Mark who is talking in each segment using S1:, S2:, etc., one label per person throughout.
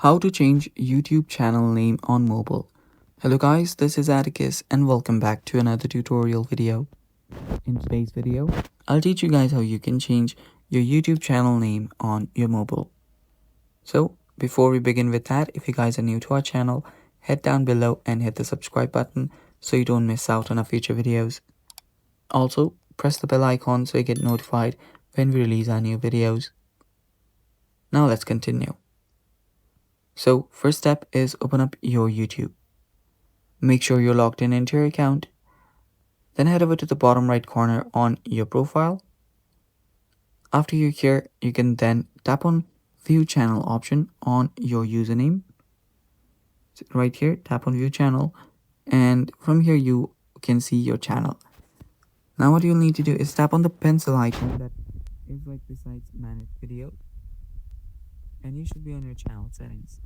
S1: How to change YouTube channel name on mobile. Hello guys, this is Atticus and welcome back to another tutorial video. In today's video, I'll teach you guys how you can change your YouTube channel name on your mobile. So before we begin with that, if you guys are new to our channel, head down below and hit the subscribe button so you don't miss out on our future videos. Also, press the bell icon so you get notified when we release our new videos. Now let's continue. So first step is open up your YouTube. Make sure you're logged in into your account. Then head over to the bottom right corner on your profile. After you're here, you can then tap on view channel option on your username. So right here, tap on view channel, and from here you can see your channel. Now what you'll need to do is tap on the pencil icon that is right beside manage video, and you should be on your channel settings.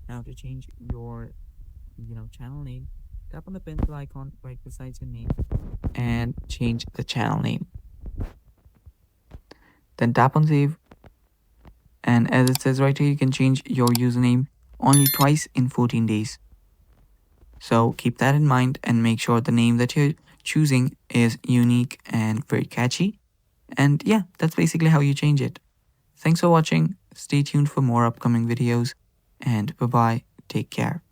S1: Now to change your channel name, tap on the pencil icon right beside your name and change the channel name. Then tap on save, and as it says right here, you can change your username only twice in 14 days. So keep that in mind and make sure the name that you're choosing is unique and very catchy. And yeah, that's basically how you change it. Thanks for watching. Stay tuned for more upcoming videos, and bye bye. Take care.